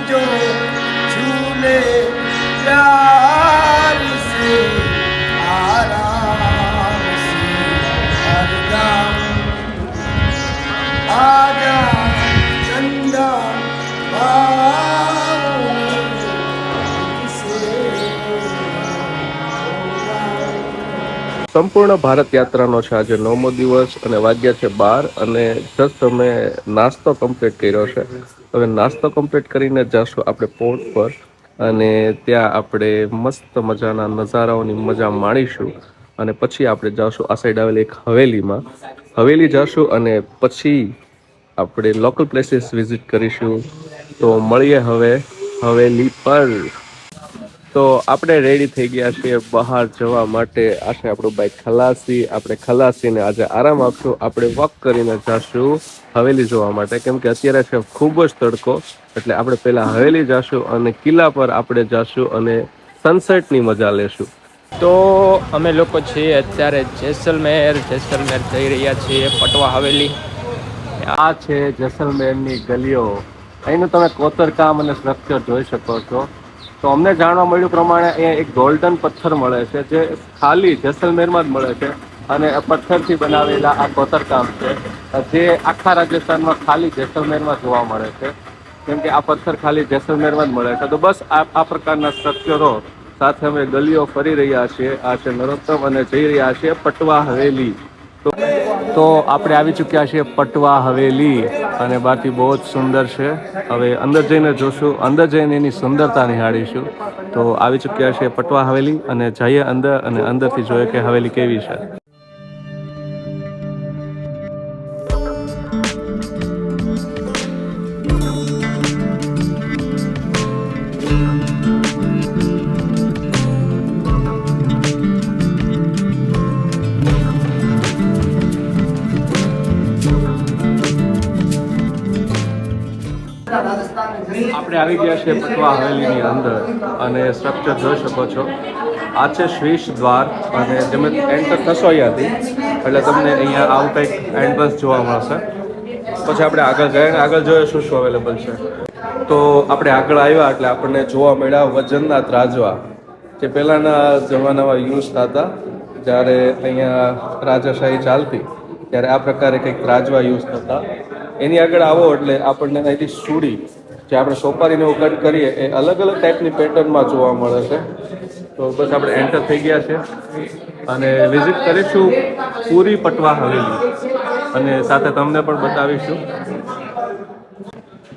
जो छूले प्यार से आराम से हरदम आजा चंदा સંપૂર્ણ ભારત યાત્રાનો છે આજે 9મો દિવસ અને વાગ્યા છે 12 અને જસ્ટ અમે નાસ્તો કમ્પ્લીટ કર્યો છે. હવે નાસ્તો કમ્પ્લીટ કરીને જશું આપણે પોર્ટ પર અને ત્યાં આપણે મસ્ત મજાના નજારાઓની મજા માણીશું અને પછી આપણે જશું આ સાઈડ આવેલી એક હવેલી જશું અને પછી આપણે લોકલ પ્લેસીસ વિઝિટ કરીશું. તો મળીએ હવે હવેલી પર. તો આપણે રેડી થઈ ગયા છીએ બહાર જવા માટે. આ છે આપણું બાઇક ખલાસી. આપણે ખલાસીને આજે આરામ આપશું. આપણે વોક કરીને જશું હવેલી જોવા માટે, કેમ કે અત્યારે છે ખૂબ જ તડકો. એટલે આપણે પહેલા હવેલી જશું અને કિલ્લા પર આપણે જશું અને સનસેટની મજા લેશું. તો અમે લોકો છીએ અત્યારે જેસલમેર જઈ રહ્યા છીએ પટવા હવેલી. આ છે જેસલમેરની ગલીઓ. અહીંનું તમે કોતરકામ અને સ્ટ્રક્ચર જોઈ શકો છો. તો અમને જાણવા મળ્યું પ્રમાણે અહીંયા એક ગોલ્ડન પથ્થર મળે છે જે ખાલી જેસલમેરમાં જ મળે છે અને પથ્થરથી બનાવેલા આ કોતરકામ છે જે આખા રાજસ્થાનમાં ખાલી જેસલમેરમાં જોવા મળે છે, કેમ કે આ પથ્થર ખાલી જેસલમેરમાં જ મળે છે. તો બસ આ પ્રકારના સ્ટ્રક્ચરો સાથે અમે ગલીઓ ફરી રહ્યા છીએ. આ છે નરોત્તમ અને જઈ રહ્યા છીએ પટવા હવેલી. તો આપણે આવી ચૂક્યા છીએ પટવા હવેલી અને બહારથી બહુ જ સુંદર છે. હવે અંદર જઈને જોશું, અંદર જઈને એની સુંદરતા નિહાળીશું. તો આવી ચૂક્યા છીએ પટવા હવેલી અને જઈએ અંદર અને અંદરથી જોઈએ કે હવેલી કેવી છે. આપણે આવી ગયા છે પટવા હવેલીની અંદર અને સ્ટ્રક્ચર જોઈ શકો છો. આ છે શ્રેષ દ્વાર અને તમે એન્ટર થશો અહીંયાથી એટલે તમને અહીંયા આવું કંઈક એન્ટ્રન્સ જોવા મળશે. પછી આપણે આગળ જઈએ ને આગળ જોઈએ શું શું અવેલેબલ છે. તો આપણે આગળ આવ્યા એટલે આપણને જોવા મળ્યા વજનના ત્રાજવા જે પહેલાંના જમાનામાં યુઝ થતા. જ્યારે અહીંયા રાજાશાહી ચાલતી ત્યારે આ પ્રકારે કંઈક ત્રાજવા યુઝ થતા. એની આગળ આવો એટલે આપણને અહીંથી સુડી જે આપણે સોપારીને એવું કટ કરીએ એ અલગ અલગ ટાઈપની પેટર્નમાં જોવા મળે છે. તો બસ આપણે એન્ટર થઈ ગયા છે અને વિઝિટ કરીશું પૂરી પટવા હવેલી અને સાથે તમને પણ બતાવીશું.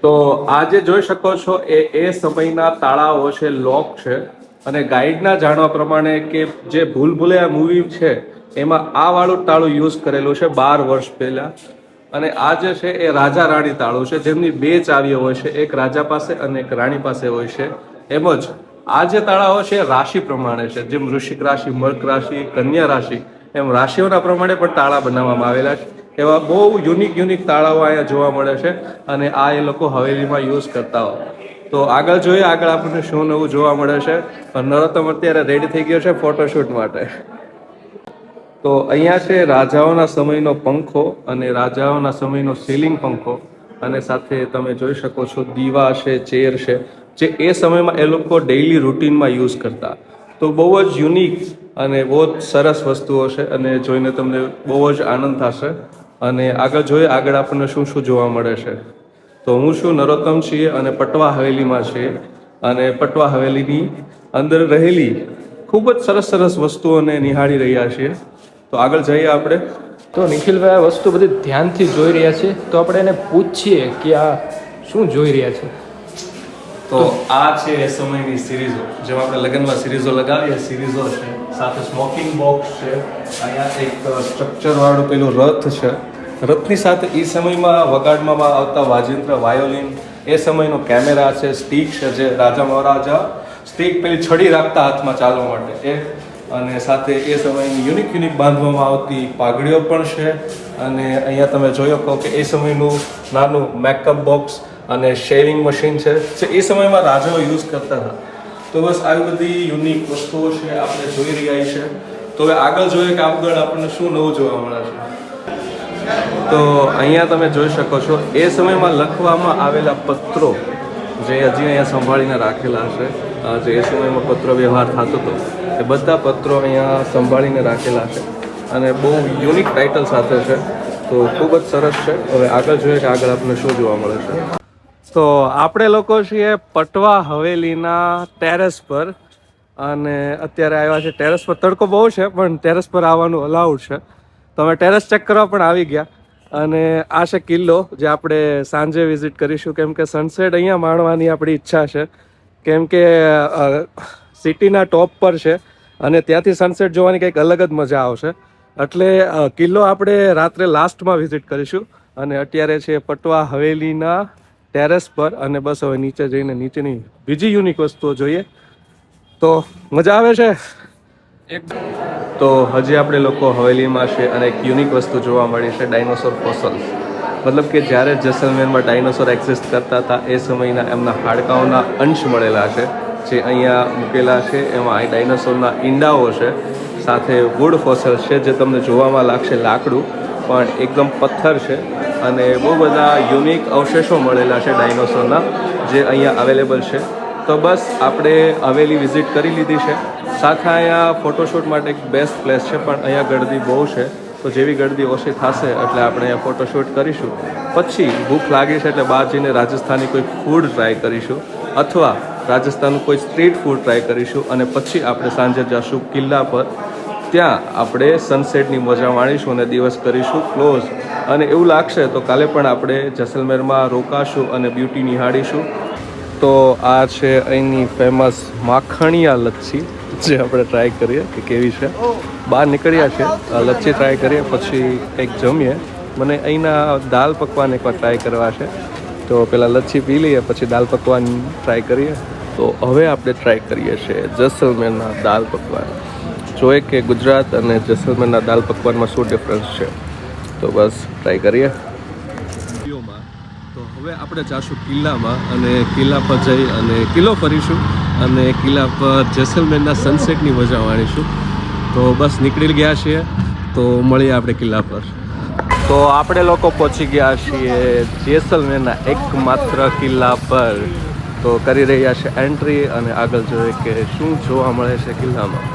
તો આ જે જોઈ શકો છો એ સમયના તાળાઓ છે, લોક છે. અને ગાઈડના જાણવા પ્રમાણે કે જે ભૂલ ભુલૈયા મૂવી છે એમાં આ વાળું તાળું યુઝ કરેલું છે 12 વર્ષ પહેલાં. અને આ જે છે એ રાજા રાણી તાળું છે જેમની 2 ચાવીઓ હોય છે, એક રાજા પાસે અને એક રાણી પાસે હોય છે. એમ જ આ જે તાળાઓ છે રાશિ પ્રમાણે છે, જેમ વૃશ્ચિક રાશિ, મકર રાશિ, કન્યા રાશિ એમ રાશિઓના પ્રમાણે પણ તાળા બનાવવામાં આવેલા છે. એવા બહુ યુનિક તાળાઓ અહીંયા જોવા મળે છે અને આ એ લોકો હવેલીમાં યુઝ કરતા હોય. તો આગળ જોઈએ આગળ આપણને શું નવું જોવા મળે છે. નરોત્તમ અત્યારે રેડી થઈ ગયો છે ફોટોશૂટ માટે. તો અહીંયા છે રાજાઓના સમયનો પંખો અને રાજાઓના સમયનો સીલિંગ પંખો અને સાથે તમે જોઈ શકો છો દીવા છે, ચેર છે જે એ સમયમાં એ લોકો ડેઇલી રૂટીનમાં યુઝ કરતા. તો બહુ જ યુનિક અને બહુ જ સરસ વસ્તુઓ છે અને જોઈને તમને બહુ જ આનંદ થશે. અને આગળ જોઈએ આગળ આપણને શું શું જોવા મળે છે. તો હું છું નરોત્તમ છીએ અને પટવા હવેલીમાં છીએ અને પટવા હવેલીની અંદર રહેલી ખૂબ જ સરસ વસ્તુઓને નિહાળી રહ્યા છીએ. તો આગળ જઈએ આપણે. તો નિખિલભાઈ આ વસ્તુ બધી ધ્યાનથી જોઈ રહ્યા છે, તો આપણે એને પૂછીએ કે આ શું જોઈ રહ્યા છે. તો આ છે એ સમયની સિરીઝો, જેમાં આપણે લગ્નમાં સિરીઝો લગાવીએ સિરીઝો છે. સાથે સ્મોકિંગ બોક્સ છે. અહીંયા એક સ્ટ્રક્ચર વાળું પેલું રથ છે. રથની સાથે એ સમયમાં વગાડવામાં આવતા વાજિંત્ર વાયોલિન, એ સમયનો કેમેરા છે, સ્ટીક છે જે રાજા મહારાજા સ્ટીક પેલી છડી રાખતા હાથમાં ચાલવા માટે એ, અને સાથે એ સમયની યુનિક બાંધવામાં આવતી પાઘડીઓ પણ છે. અને અહીંયા તમે જોયો કહો કે એ સમયનું નાનું મેકઅપ બોક્સ અને શેવિંગ મશીન છે જે એ સમયમાં રાજાઓ યુઝ કરતા હતા. તો બસ આવી બધી યુનિક વસ્તુઓ છે આપણે જોઈ રહ્યા છે. તો હવે આગળ જોઈએ કે આગળ આપણને શું નવું જોવા મળે છે. તો અહીંયા તમે જોઈ શકો છો એ સમયમાં લખવામાં આવેલા પત્રો જે હજી અહીંયા સંભાળીને રાખેલા છે. જે એ સમયમાં પત્ર વ્યવહાર થતો હતો એ બધા પત્રો અહીંયા સંભાળીને રાખેલા છે અને બહુ યુનિક ટાઇટલ સાથે છે. તો ખૂબ જ સરસ છે. હવે આગળ જોઈએ કે આગળ આપણને શું જોવા મળે છે. તો આપણે લોકો છીએ પટવા હવેલીના ટેરેસ પર અને અત્યારે આવ્યા છે. ટેરેસ પર તડકો બહુ છે પણ ટેરેસ પર આવવાનું અલાઉડ છે. તો અમે ટેરેસ ચેક કરવા પણ આવી ગયા અને આ છે કિલ્લો જે આપણે સાંજે વિઝિટ કરીશું કેમ કે સનસેટ અહીંયા માણવાની આપણી ઈચ્છા છે કેમ કે સિટીના ટોપ પર છે અને ત્યાંથી સનસેટ જોવાની કંઈક અલગ જ મજા આવશે. એટલે કિલ્લો આપણે રાત્રે લાસ્ટમાં વિઝિટ કરીશું અને અત્યારે છે પટવા હવેલીના ટેરેસ પર અને બસ હવે નીચે જઈને નીચેની બીજી યુનિક વસ્તુઓ જોઈએ તો મજા આવે છે. તો હજી આપણે લોકો હવેલીમાં છે અને એક યુનિક વસ્તુ જોવા મળી છે ડાયનોસોર ફોસલ્સ. મતલબ કે જ્યારે જેસલમેરમાં ડાયનોસોર એક્ઝિસ્ટ કરતા હતા એ સમયના એમના હાડકાઓના અંશ મળેલા છે જે અહીંયા મૂકેલા છે. એમાં અહીં ડાયનોસોરના ઈંડાઓ છે સાથે વુડ ફોસલ્સ છે જે તમને જોવામાં લાગશે લાકડું પણ એકદમ પથ્થર છે અને બહુ બધા યુનિક અવશેષો મળેલા છે ડાયનોસોરના જે અહીંયા અવેલેબલ છે. તો બસ આપણે હવેલી વિઝિટ કરી લીધી છે. સાથે અહીંયા ફોટોશૂટ માટે એક બેસ્ટ પ્લેસ છે પણ અહીંયા ગળદી બહુ છે તો જેવી ગળદી ઓછી થશે એટલે આપણે અહીંયા ફોટોશૂટ કરીશું. પછી ભૂખ લાગી છે એટલે બહાર જઈને રાજસ્થાની કોઈ ફૂડ ટ્રાય કરીશું અથવા રાજસ્થાનનું કોઈ સ્ટ્રીટ ફૂડ ટ્રાય કરીશું અને પછી આપણે સાંજે જઈશું કિલ્લા પર. ત્યાં આપણે સનસેટની મજા માણીશું અને દિવસ કરીશું ક્લોઝ. અને એવું લાગશે તો કાલે પણ આપણે જેસલમેરમાં રોકાશું અને બ્યુટી નિહાળીશું. તો આ છે અહીંની ફેમસ માખણિયા લચ્છી જે આપણે ટ્રાય કરીએ કે કેવી છે. બહાર નીકળ્યા છે લચ્છી ટ્રાય કરીએ પછી કંઈક જમીએ. મને અહીંના દાલ પકવાન એકવાર ટ્રાય કરવા છે તો પહેલાં લચ્છી પી લઈએ પછી દાલ પકવાન ટ્રાય કરીએ. તો હવે આપણે ટ્રાય કરીએ છીએ જેસલમેરના દાલ પકવાન. જોઈએ કે ગુજરાત અને જેસલમેરના દાલ પકવાનમાં શું ડિફરન્સ છે. તો બસ ટ્રાય કરીએ. તો હવે આપણે જાશું કિલ્લામાં અને કિલ્લા પર જઈ અને કિલ્લો ફરીશું અને કિલ્લા પર જેસલમેરના સનસેટની મજા માણીશું. તો બસ નીકળી ગયા છીએ તો મળીએ આપણે કિલ્લા પર. તો આપણે લોકો પહોંચી ગયા છીએ જેસલમેરના એકમાત્ર કિલ્લા પર. તો કરી રહ્યા છે એન્ટ્રી અને આગળ જોઈએ કે શું જોવા મળે છે કિલ્લામાં.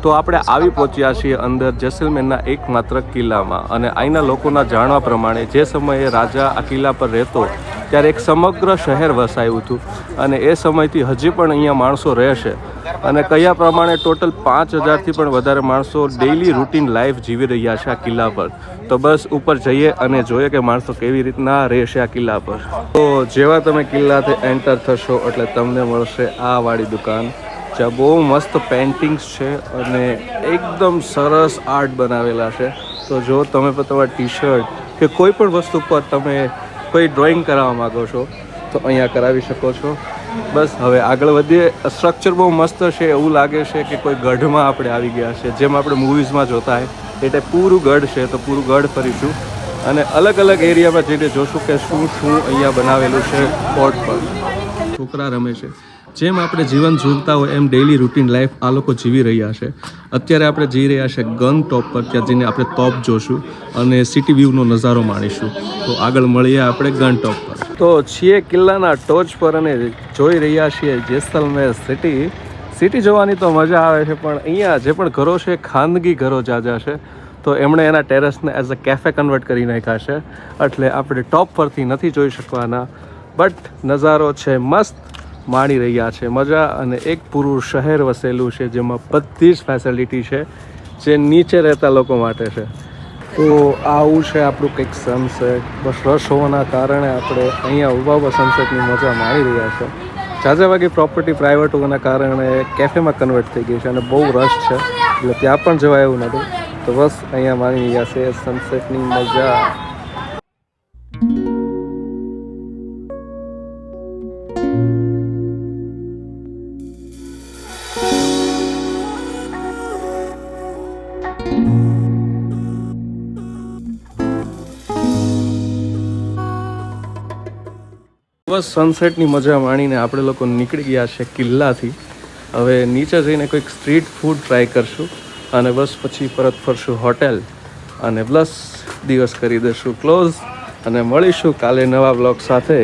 તો આપણે આવી પહોંચ્યા છીએ અંદર જેસલમેરના એકમાત્ર કિલ્લામાં અને અહીંના લોકોના જાણવા પ્રમાણે જે સમયે રાજા આ કિલ્લા પર રહેતો ત્યારે એક સમગ્ર શહેર વસાયું હતું અને એ સમયથી હજી પણ અહીંયા માણસો રહે છે અને કયા પ્રમાણે ટોટલ 5000થી પણ વધારે માણસો ડેઇલી રૂટીન લાઈફ જીવી રહ્યા છે આ કિલ્લા પર. તો બસ ઉપર જઈએ અને જોઈએ કે માણસો કેવી રીતના રહેશે આ કિલ્લા પર. તો જેવા તમે કિલ્લાથી એન્ટર થશો એટલે તમને મળશે આ વાળી દુકાન જ્યાં બહુ મસ્ત પેઇન્ટિંગ્સ છે અને એકદમ સરસ આર્ટ બનાવેલા છે. તો જો તમે તમારા ટી શર્ટ કે કોઈ પણ વસ્તુ પર તમે કોઈ ડ્રોઈંગ કરાવવા માગો છો તો અહીંયા કરાવી શકો છો. બસ હવે આગળ વધીએ. સ્ટ્રક્ચર બહુ મસ્ત છે. એવું લાગે છે કે કોઈ ગઢમાં આપણે આવી ગયા છે જેમ આપણે મૂવીઝમાં જોતા હોય એટલે પૂરું ગઢ છે. તો પૂરું ગઢ ફરીશું અને અલગ અલગ એરિયામાં જઈને જોશું કે શું શું અહીંયા બનાવેલું છે ફોર્ટ પર. છોકરા રમે છે જેમ આપણે જીવન જીવતા હોય એમ ડેઇલી રૂટીન લાઈફ આ લોકો જીવી રહ્યા છે. અત્યારે આપણે જઈ રહ્યા છે ગન ટોપ પર ત્યાં જઈને આપણે ટોપ જોશું અને સિટી વ્યૂનો નજારો માણીશું. તો આગળ મળીએ આપણે ગન ટોપ પર. તો છીએ કિલ્લાના ટોચ પર અને જોઈ રહ્યા છીએ જેસલમેર સિટી. સિટી જોવાની તો મજા આવે છે પણ અહીંયા જે પણ ઘરો છે ખાનગી ઘરો જાજા છે તો એમણે એના ટેરેસને એઝ અ કેફે કન્વર્ટ કરી નાખ્યા છે એટલે આપણે ટોપ પરથી નથી જોઈ શકવાના બટ નજારો છે મસ્ત માણી રહ્યા છે મજા. અને એક પૂરું શહેર વસેલું છે જેમાં બધી જ ફેસિલિટી છે જે નીચે રહેતા લોકો માટે છે. તો આવું છે આપણું કંઈક સનસેટ. બસ રશ હોવાના કારણે આપણે અહીંયા ઊભા સનસેટની મજા માણી રહ્યા છે. જાજાભાગી પ્રોપર્ટી પ્રાઇવેટ હોવાના કારણે કેફેમાં કન્વર્ટ થઈ ગઈ છે અને બહુ રશ છે એટલે ત્યાં પણ જવાય એવું નથી. તો બસ અહીંયા માણી રહ્યા છે સનસેટની મજા. બસ સનસેટની મજા માણીને આપણે લોકો નીકળી ગયા છે કિલ્લાથી. હવે નીચે જઈને કોઈક સ્ટ્રીટ ફૂડ ટ્રાય કરશું અને બસ પછી પરત ફરશું હોટેલ અને બસ દિવસ કરી દઈશું ક્લોઝ અને મળીશું કાલે નવા બ્લોગ સાથે.